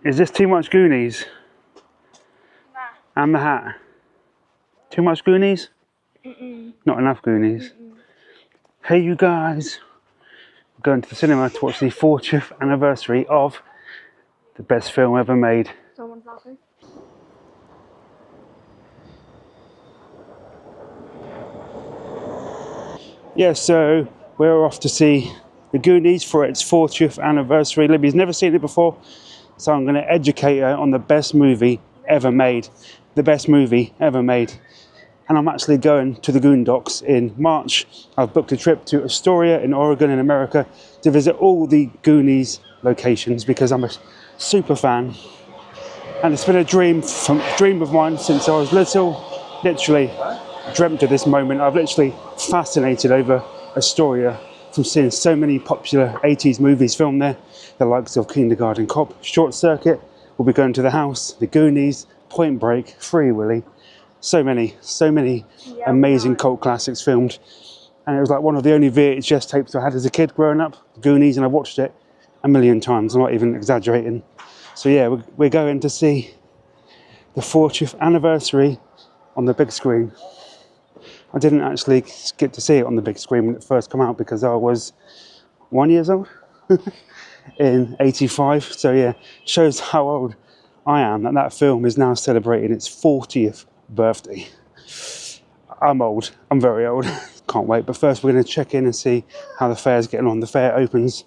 Is this too much Goonies? Nah. And the hat? Too much Goonies? Mm-mm. Not enough Goonies? Mm-mm. Hey you guys, we're going to the cinema to watch the 40th anniversary of the best film ever made. Someone's laughing. Yeah, so we're off to see the Goonies for its 40th anniversary. Libby's never seen it before, so I'm going to educate her on the best movie ever made. The best movie ever made. And I'm actually going to the Goondocks in March. I've booked a trip to Astoria in Oregon in America to visit all the Goonies locations because I'm a super fan. And it's been a dream of mine since I was little. Literally dreamt of this moment. I've literally fascinated over Astoria from seeing so many popular 80s movies filmed there. The likes of Kindergarten Cop, Short Circuit, we'll be going to the house, the Goonies, Point Break, Free Willy. So many amazing cult classics filmed. And it was like one of the only VHS tapes I had as a kid growing up, the Goonies, and I watched it a million times. I'm not even exaggerating. So yeah, we're going to see the 40th anniversary on the big screen. I didn't actually get to see it on the big screen when it first came out because I was 1 year old in 85. So yeah, shows how old I am, that film is now celebrating its 40th birthday. I'm old, I'm very old. Can't wait, but first we're going to check in and see how the fair's getting on. The fair opens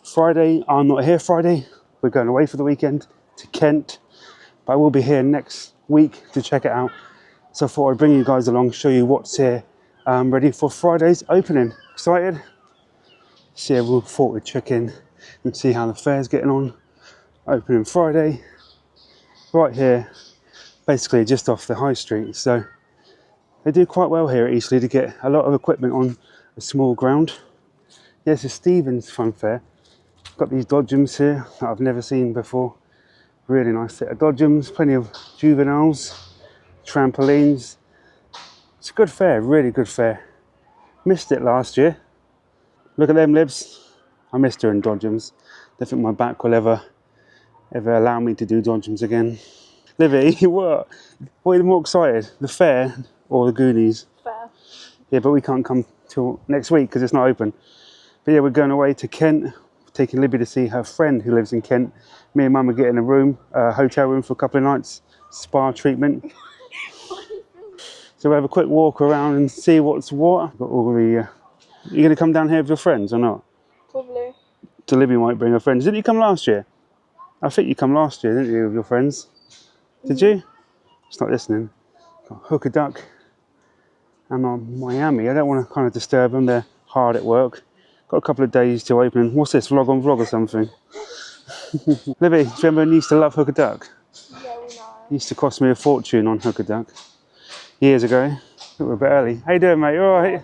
Friday. I'm not here Friday. We're going away for the weekend to Kent, but I will be here next week to check it out. So I thought I'd bring you guys along, show you what's here, ready for Friday's opening. Excited? So yeah, we thought we'd check in and see how the fair's getting on. Opening Friday, right here, basically just off the high street. So they do quite well here at Eastleigh to get a lot of equipment on a small ground. Yeah, it's a Stevens Fun Fair. Got these Dodgems here that I've never seen before. Really nice set of Dodgems, plenty of juveniles, trampolines. It's a good fair, really good fair. Missed it last year. Look at them libs. I missed her in Dodgems. Don't think my back will ever allow me to do Dodgems again. Livy, what are you more excited? The fair or the Goonies? Fair. Yeah, but we can't come till next week because it's not open. But yeah, we're going away to Kent, taking Libby to see her friend who lives in Kent. Me and Mum are getting a hotel room for a couple of nights, spa treatment. So we'll have a quick walk around and see what's what. Got all the. You going to come down here with your friends or not? Probably. So Libby might bring her friends. Didn't you come last year? I think you come last year, didn't you, with your friends? Did you? It's not listening. Got Hook a Duck. I'm on Miami. I don't want to kind of disturb them. They're hard at work. Got a couple of days to open. What's this, vlog on vlog or something? Libby, do you remember when you used to love Hook a Duck? Yeah, we know. It used to cost me a fortune on Hook a Duck. Years ago. We're a bit early. How you doing, mate? You all right?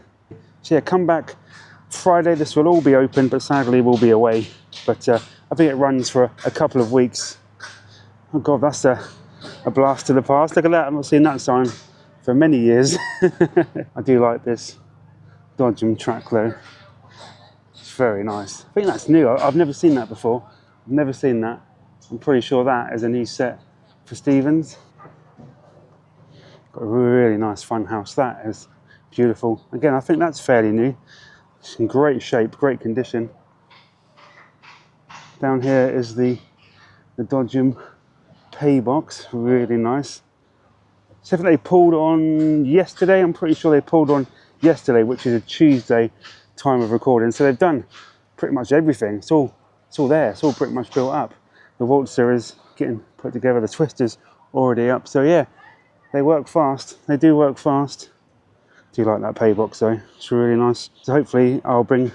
So yeah, come back Friday. This will all be open, but sadly we'll be away. But I think it runs for a couple of weeks. Oh God, that's a blast to the past. Look at that. I've not seen that sign for many years. I do like this Dodgem track though. It's very nice. I think that's new. I've never seen that before. I've never seen that. I'm pretty sure that is a new set for Stevens. Got a really nice funhouse. That is beautiful. Again, I think that's fairly new. It's in great shape, great condition. Down here is the Dodgem pay box, really nice. So they pulled on yesterday. I'm pretty sure they pulled on yesterday, which is a Tuesday time of recording. So they've done pretty much everything. It's all there. It's all pretty much built up. The Waltzer is getting put together. The Twister's already up. So yeah, they work fast. They do work fast. Do like that pay box though. It's really nice. So hopefully I'll bring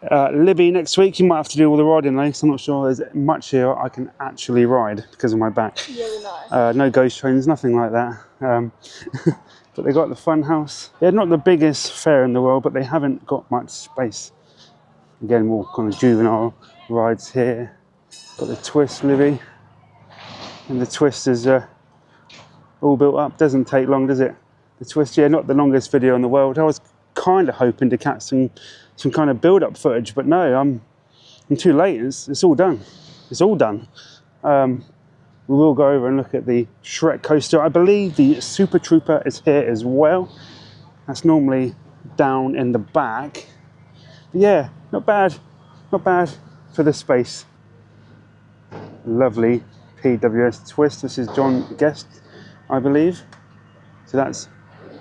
Libby next week. You might have to do all the riding though, because I'm not sure there's much here I can actually ride because of my back. Yeah, we know. No ghost trains, nothing like that. But they got the funhouse. They're not the biggest fair in the world, but they haven't got much space. Again, more kind of juvenile rides here. Got the twist, Libby. And the twist is all built up. Doesn't take long, does it? The twist, yeah, not the longest video in the world. I was kind of hoping to catch some kind of build-up footage, but no, I'm too late. It's all done. It's all done. we will go over and look at the Shrek coaster. I believe the Super Trooper is here as well. That's normally down in the back. But yeah, not bad for the space. Lovely PWS twist. This is John Guest, I believe. So that's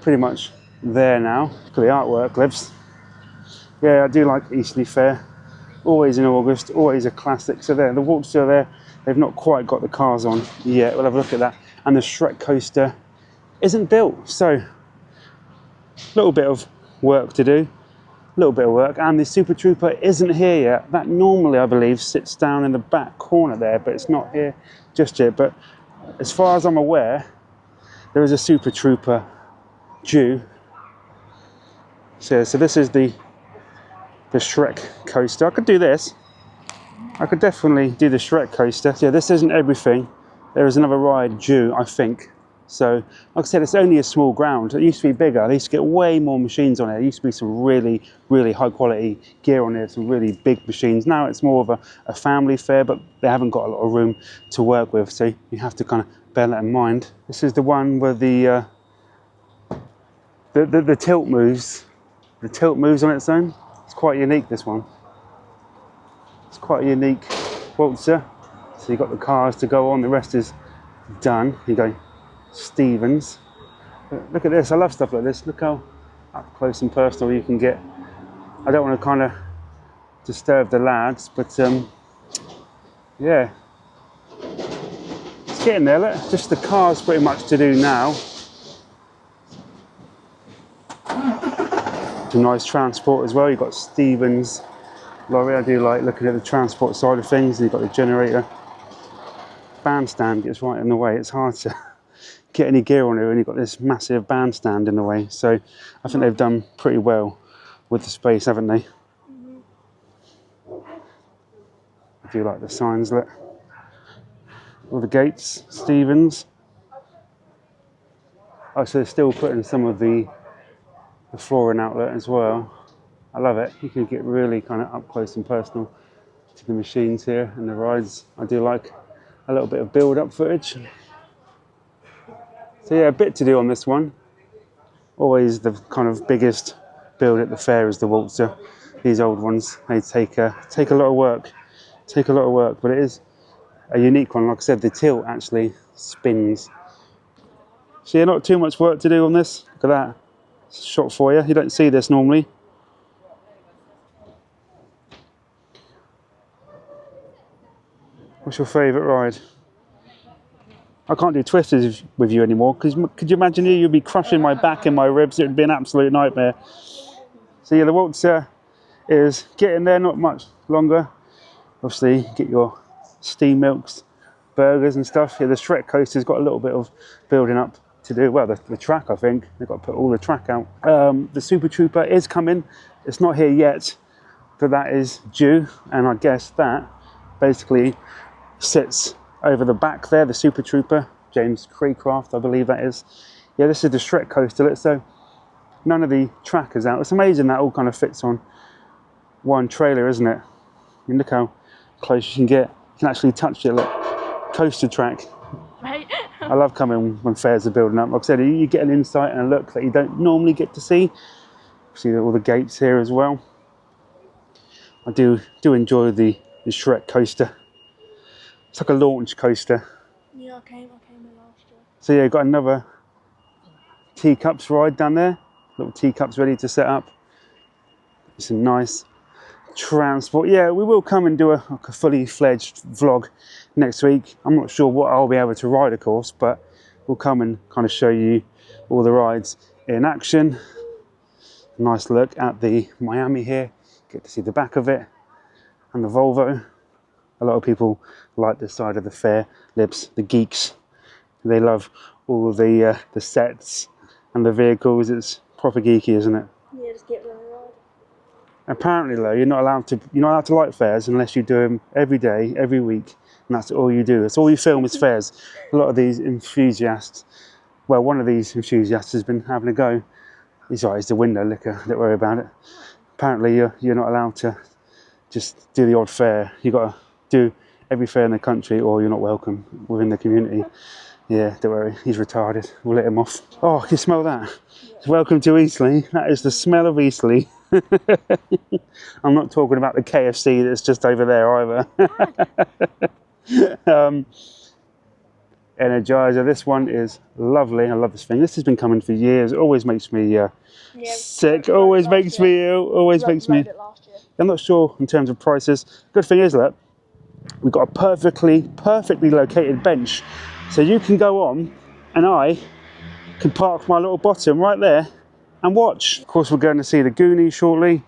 pretty much there now. Look at the artwork, Livs. Yeah, I do like Eastleigh Fair. Always in August, always a classic. So there, the Waltzer there, they've not quite got the cars on yet. We'll have a look at that. And the Shrek coaster isn't built, so a little bit of work to do. A little bit of work. And the Super Trooper isn't here yet. That normally, I believe, sits down in the back corner there, but it's not here just yet. But as far as I'm aware, there is a Super Trooper due. So this is the Shrek coaster. I could do this. I could definitely do the Shrek coaster. Yeah, this isn't everything. There is another ride due, I think. So, like I said, it's only a small ground. It used to be bigger. They used to get way more machines on it. There used to be some really, really high quality gear on there, some really big machines. Now it's more of a family fair, but they haven't got a lot of room to work with. So you have to kind of bear that in mind. This is the one where the tilt moves. The tilt moves on its own. It's quite unique, this one. It's quite a unique Waltzer. So you've got the cars to go on, the rest is done. You go Stevens. But look at this, I love stuff like this. Look how up close and personal you can get. I don't want to kind of disturb the lads, but yeah. It's getting there, look. Just the cars pretty much to do now. Some nice transport as well. You've got Stevens, Lorry. I do like looking at the transport side of things. You've got the generator. Bandstand gets right in the way. It's hard to get any gear on here, and you've got this massive bandstand in the way. So I think they've done pretty well with the space, haven't they? I do like the signs, look. All the gates, Stevens. Oh, so they're still putting some of the flooring outlet as well. I love it. You can get really kind of up close and personal to the machines here and the rides. I do like a little bit of build-up footage. So yeah, a bit to do on this one. Always the kind of biggest build at the fair is the Waltzer. These old ones, they take a lot of work. Take a lot of work, but it is a unique one. Like I said, the tilt actually spins. So yeah, not too much work to do on this. Look at that. It's a shot for you. You don't see this normally. What's your favourite ride? I can't do twisters with you anymore, because could you imagine you'd be crushing my back and my ribs? It would be an absolute nightmare. So yeah, the Waltzer is getting there, not much longer. Obviously, get your steam milks, burgers and stuff. Yeah, the Shrek coaster's got a little bit of building up to do. Well, the track, I think. They've got to put all the track out. The Super Trooper is coming. It's not here yet, but that is due. And I guess that basically sits over the back there, the Super Trooper. James Craycraft, I believe that is. Yeah, this is the Shrek coaster. So none of the track is out. It's amazing that all kind of fits on one trailer, isn't it? I mean, look how close you can get. You can actually touch it, look. Coaster track. Right. I love coming when fairs are building up. Like I said, you get an insight and a look that you don't normally get to see. See all the gates here as well. I do enjoy the Shrek coaster. It's like a launch coaster. Yeah, I came in last year. So yeah, got another teacups ride down there. Little teacups ready to set up. Some nice transport. Yeah, we will come and do a fully fledged vlog next week. I'm not sure what I'll be able to ride, of course, but we'll come and kind of show you all the rides in action. Nice look at the Miami here. Get to see the back of it and the Volvo. A lot of people like this side of the fair, Libs, the geeks. They love all the sets and the vehicles. It's proper geeky, isn't it? Yeah, just get rid of the ride. Apparently, though, you're not allowed to like fairs unless you do them every day, every week, and that's all you do. That's all you film is fairs. A lot of these enthusiasts, well, one of these enthusiasts has been having a go. He's right, it's the window liquor. Don't worry about it. Apparently, you're not allowed to just do the odd fair. You've got to do every fair in the country, or you're not welcome within the community. Yeah, don't worry, he's retarded. We'll let him off. Oh, can you smell that? Welcome to Eastleigh. That is the smell of Eastleigh. I'm not talking about the KFC that's just over there either. Energizer. This one is lovely. I love this thing. This has been coming for years. It always makes me sick. Always makes me ill. Always makes me. I'm not sure in terms of prices. Good thing is that we've got a perfectly located bench, so you can go on, and I can park my little bottom right there and watch. Of course, we're going to see the Goonies shortly.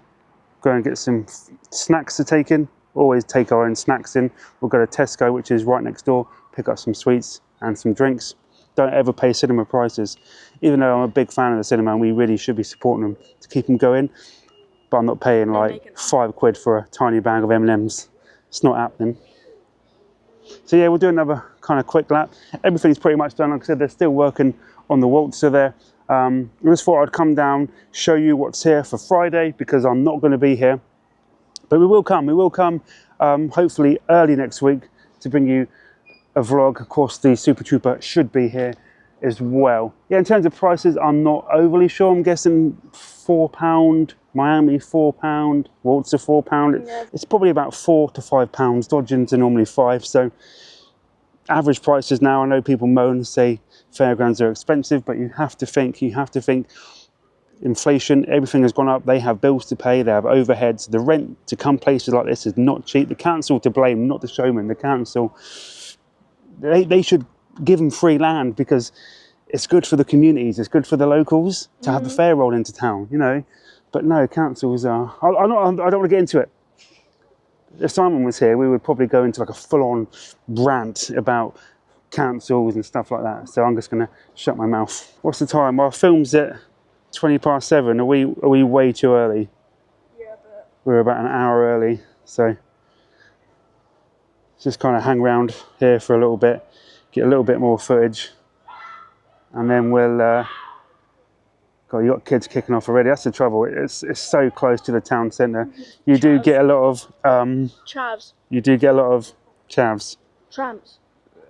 Go and get some snacks to take in. Always take our own snacks in. We'll go to Tesco, which is right next door, pick up some sweets and some drinks. Don't ever pay cinema prices. Even though I'm a big fan of the cinema and we really should be supporting them to keep them going, but I'm not paying like £5 for a tiny bag of M&Ms. It's not happening. So yeah, we'll do another kind of quick lap. Everything's pretty much done. Like I said, they're still working on the Waltzer there. I just thought I'd come down, show you what's here for Friday, because I'm not going to be here. But we will come, hopefully early next week to bring you a vlog. Of course, the Super Trooper should be here as well. Yeah, in terms of prices, I'm not overly sure. I'm guessing £4, Miami £4, Waltzer £4. Yeah. It's probably about £4 to £5. Dodgems are normally £5. So average prices now. I know people moan and say fairgrounds are expensive, but you have to think. Inflation, everything has gone up. They have bills to pay, they have overheads. The rent to come places like this is not cheap. The council to blame, not the showman. The council, they should give them free land, because it's good for the communities, it's good for the locals to have the fair roll into town, you know. But no, councils are, I don't want to get into it. If Simon was here, we would probably go into like a full-on rant about councils and stuff like that. So I'm just going to shut my mouth. What's the time? Well, I filmed it 7:20. Are we way too early? Yeah, but We're about an hour early, so just kind of hang around here for a little bit, get a little bit more footage, and then we'll God, you got kids kicking off already. That's the trouble. It's so close to the town centre. You do get a lot of chavs. You do get a lot of chavs. Tramps.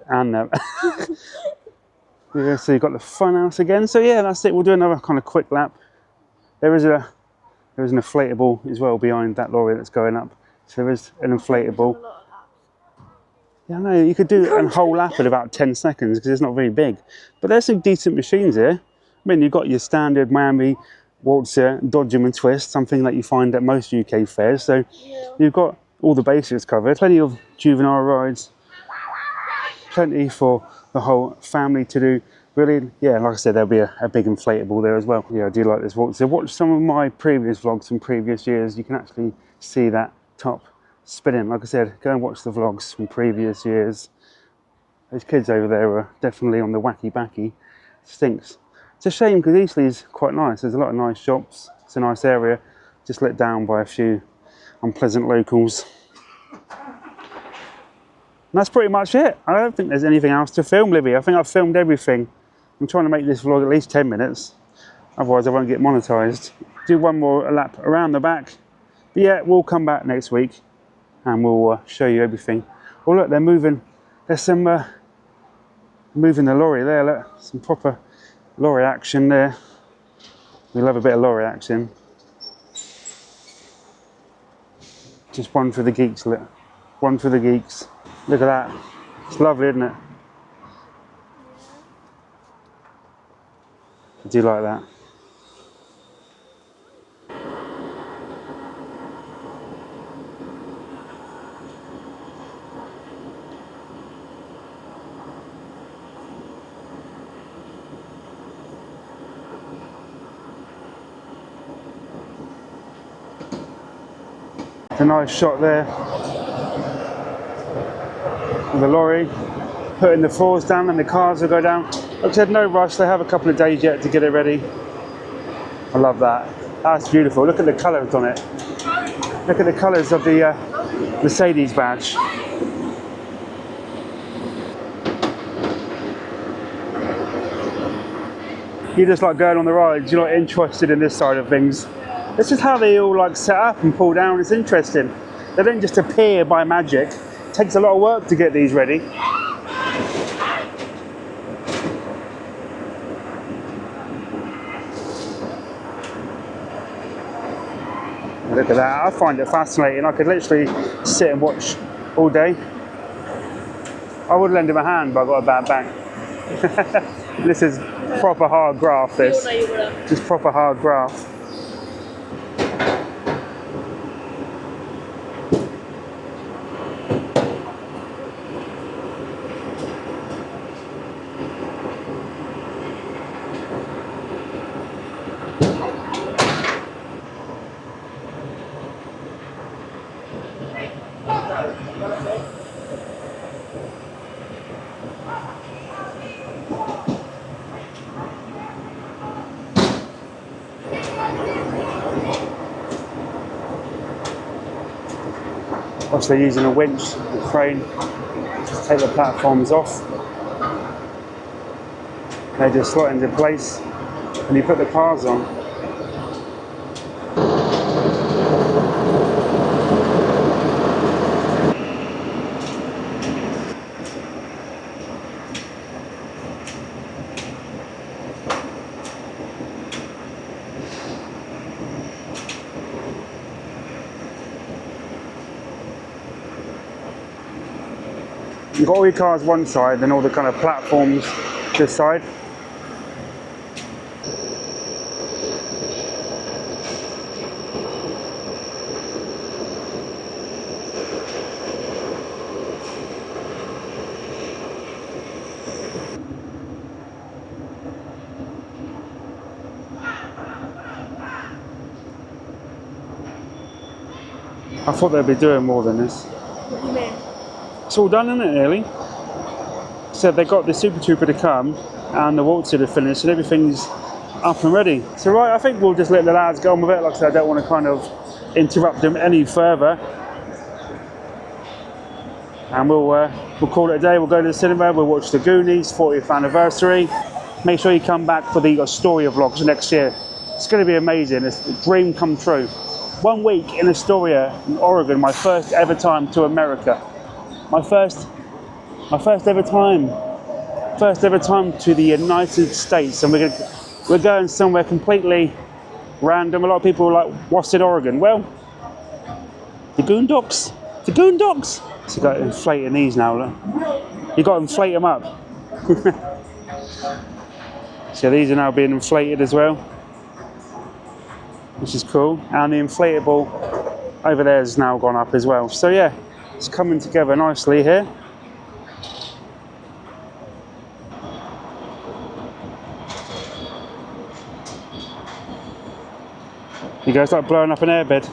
And yeah, so you've got the funhouse again. So yeah, that's it. We'll do another kind of quick lap. There is an inflatable as well behind that lorry that's going up. So there is an inflatable. Yeah, I know, you could do a whole lap in about 10 seconds because it's not very big. But there's some decent machines here. I mean, you've got your standard Miami, Waltzer, Dodgem and Twist, something that you find at most UK fairs. So Yeah. you've got all the basics covered. Plenty of juvenile rides. Plenty for the whole family to do. Really, yeah, like I said, there'll be a big inflatable there as well. Yeah, I do like this Waltzer. Watch some of my previous vlogs from previous years. You can actually see that top spinning. Like I said, go and watch the vlogs from previous years. Those kids over there are definitely on the wacky backy. Stinks. It's a shame because Eastleigh is quite nice. There's a lot of nice shops. It's a nice area. Just let down by a few unpleasant locals. And that's pretty much it. I don't think there's anything else to film, Libby. I think I've filmed everything. I'm trying to make this vlog at least 10 minutes. Otherwise I won't get monetized. Do one more lap around the back. But yeah, we'll come back next week and we'll show you everything. Oh look, they're moving. There's some moving the lorry there. Look, some proper lorry action there. We love a bit of lorry action. Just one for the geeks, look. One for the geeks. Look at that. It's lovely, isn't it? I do like that. It's a nice shot there. The lorry putting the floors down and the cars will go down. Like I said, no rush. They have a couple of days yet to get it ready. I love that. That's beautiful. Look at the colours on it. Look at the colours of the Mercedes badge. You just like going on the rides. You're not interested in this side of things. This is how they all like set up and pull down. It's interesting. They don't just appear by magic. takes a lot of work to get these ready. Look at that, I find it fascinating. I could literally sit and watch all day. I would lend him a hand, but I got a bad back. This is proper hard graft, this. Just proper hard graft. Obviously using a winch, a crane, to take the platforms off. They just slot into place and you put the cars on. You've got all your cars one side, then all the kind of platforms this side. I thought they'd be doing more than this. What do you mean? It's all done, isn't it, nearly? So they got the Super Trooper to come and the Waltzer to finish and everything's up and ready. So right, I think we'll just let the lads go on with it. Like I said, I don't want to kind of interrupt them any further. And we'll call it a day. We'll go to the cinema, we'll watch the Goonies 40th anniversary. Make sure you come back for the Astoria vlogs next year. It's going to be amazing. It's a dream come true. 1 week in Astoria, in Oregon, my first ever time to America. My first ever time to the United States, and we're going somewhere completely random. A lot of people are like, "What's in Oregon?" Well, the Goondocks. The Goondocks. So you got to inflating these now. Look. You got to inflate them up. So these are now being inflated as well, which is cool. And the inflatable over there has now gone up as well. So yeah, it's coming together nicely here. You guys like blowing up an airbed?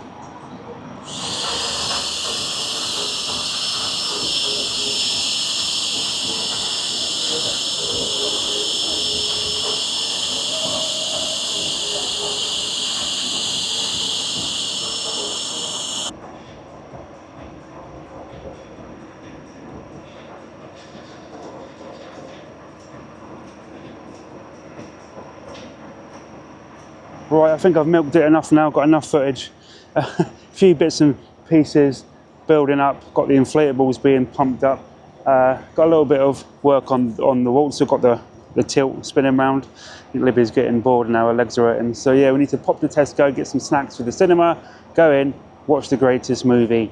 Right, I think I've milked it enough now, got enough footage. A few bits and pieces building up, got the inflatables being pumped up. Got a little bit of work on the Waltzer, got the tilt spinning round. I think Libby's getting bored now, her legs are hurting. So yeah, we need to pop to Tesco, get some snacks for the cinema, go in, watch the greatest movie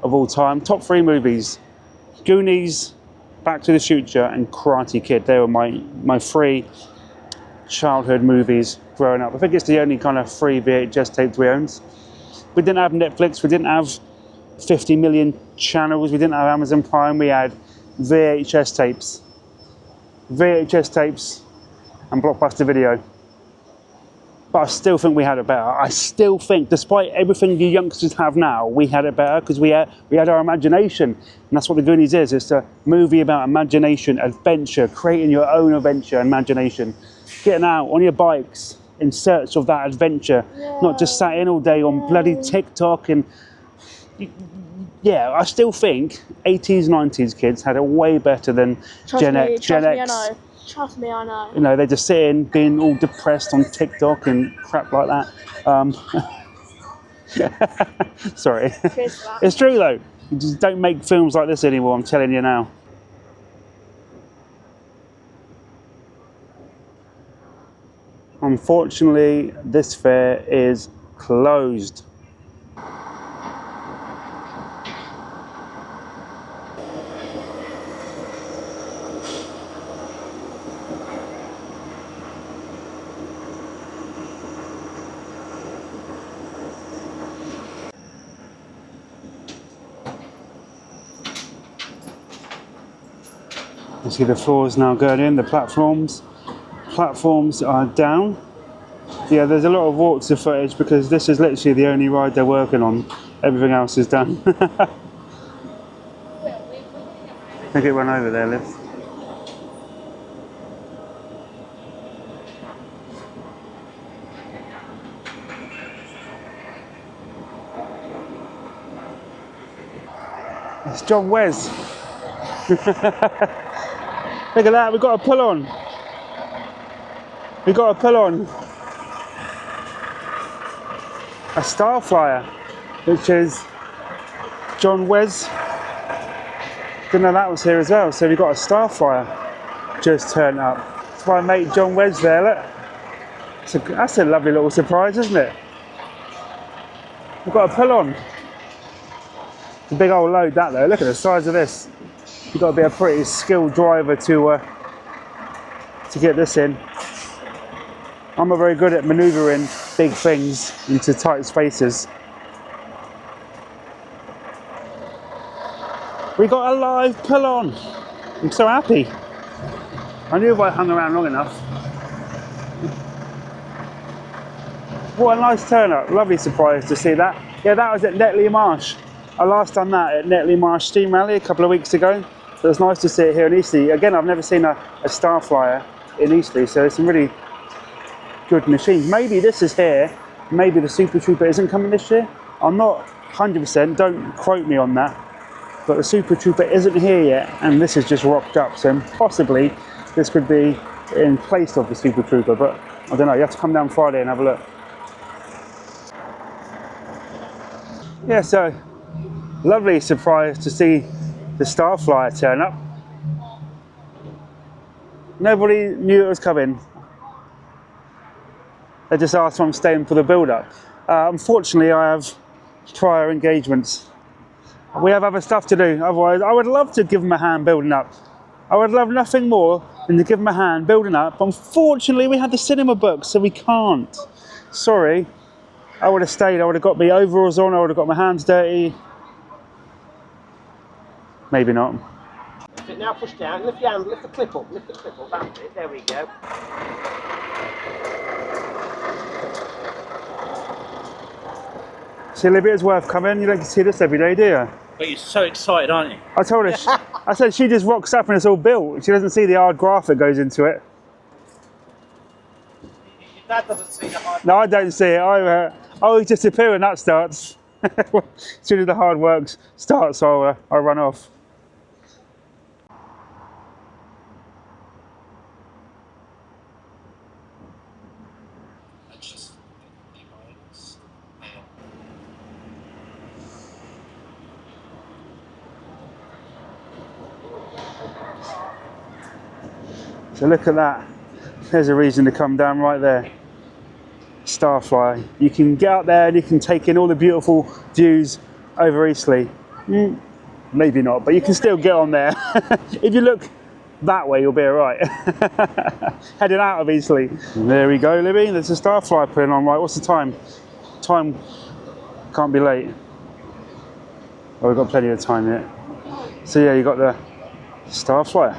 of all time. Top 3 movies: Goonies, Back to the Future and Karate Kid. They were my 3 childhood movies growing up. I think it's the only kind of 3 VHS tapes we owned. We didn't have Netflix, we didn't have 50 million channels, we didn't have Amazon Prime, we had VHS tapes. VHS tapes and Blockbuster Video. But I still think we had it better. I still think, despite everything you youngsters have now, we had it better because we had our imagination. And that's what the Goonies is. It's a movie about imagination, adventure, creating your own adventure, imagination. Getting out on your bikes in search of that adventure, not just sat in all day on bloody TikTok. And yeah, I still think 80s, 90s kids had it way better than Gen X. Trust me, I know. You know, they just sit in being all depressed on TikTok and crap like that. Sorry. It's true though. You just don't make films like this anymore, I'm telling you now. Unfortunately, this fair is closed. You see the floors now going in, the platforms. Platforms are down. Yeah, there's a lot of Waltzer footage because this is literally the only ride they're working on. Everything else is done. I think it went over there, Liv. It's John Wes. Look at that, we've got a pull on. We've got a pull on. A starflyer, which is John Wes. Didn't know that was here as well, so we've got a starflyer just turned up. That's my mate John Wes there, look. That's a lovely little surprise, isn't it? We've got a pull on. It's a big old load that though, look at the size of this. You've got to be a pretty skilled driver to get this in. I'm not very good at manoeuvring big things into tight spaces. We got a live pull on. I'm so happy. I knew if I hung around long enough. What a nice turn up. Lovely surprise to see that. Yeah, that was at Netley Marsh. I last done that at Netley Marsh Steam Rally a couple of weeks ago. So it's nice to see it here in Eastleigh. Again, I've never seen a starflyer in Eastleigh, so it's some really good machines. Maybe this is here. Maybe the Super Trooper isn't coming this year. I'm not 100%, don't quote me on that. But the Super Trooper isn't here yet, and this is just rocked up. So possibly this could be in place of the Super Trooper, but I don't know. You have to come down Friday and have a look. Yeah, so lovely surprise to see the starflyer turn up. Nobody knew it was coming. They just asked if I'm staying for the build-up. Unfortunately, I have prior engagements. We have other stuff to do. Otherwise, I would love to give them a hand building up. I would love nothing more than to give them a hand building up. Unfortunately, we had the cinema booked, so we can't. Sorry. I would have stayed. I would have got my overalls on. I would have got my hands dirty. Maybe not. Now push down, lift your hand, lift the clip up, that's it, there we go. See, Libby, it's worth coming. You don't get to see this every day, do you? But you're so excited, aren't you? I told her, I said she just rocks up and it's all built. She doesn't see the hard graft that goes into it. Your dad doesn't see the hard. No, I don't see it. I always disappear when that starts. As soon as the hard work starts, I run off. So look at that. There's a reason to come down right there. Starflyer. You can get up there and you can take in all the beautiful views over Eastleigh. Maybe not, but you can still get on there. If you look that way, you'll be alright. Heading out of Eastleigh. There we go, Libby. There's a starflyer putting on. Right, what's the time? Time can't be late. Oh, we've got plenty of time yet. So yeah, you got the starflyer.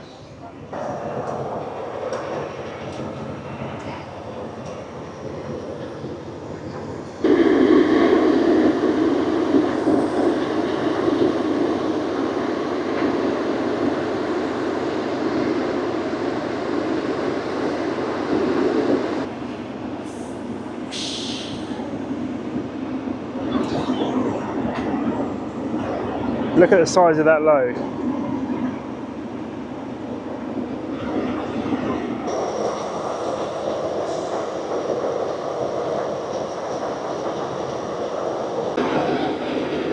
Look at the size of that load.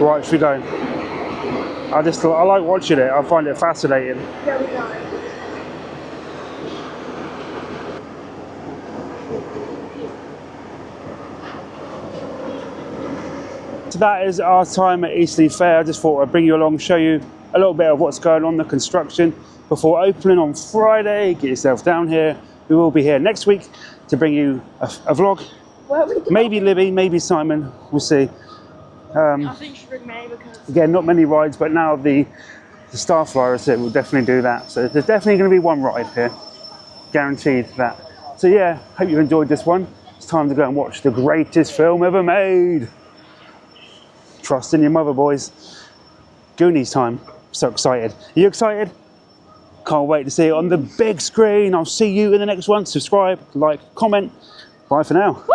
Right, should we go? I like watching it. I find it fascinating. There we go. So that is our time at Eastleigh Fair. I just thought I'd bring you along, show you a little bit of what's going on, the construction before opening on Friday. Get yourself down here. We will be here next week to bring you a vlog. Where are we going? Maybe Libby, maybe Simon. We'll see. I think you should bring me because Again, not many rides, but now the starflyer is here, we'll definitely do that. So there's definitely going to be one ride here, guaranteed that. So yeah, hope you've enjoyed this one. It's time to go and watch the greatest film ever made. Trust in your mother, boys. Goonies time. So excited. Are you excited? Can't wait to see it on the big screen. I'll see you in the next one. Subscribe, like, comment. Bye for now.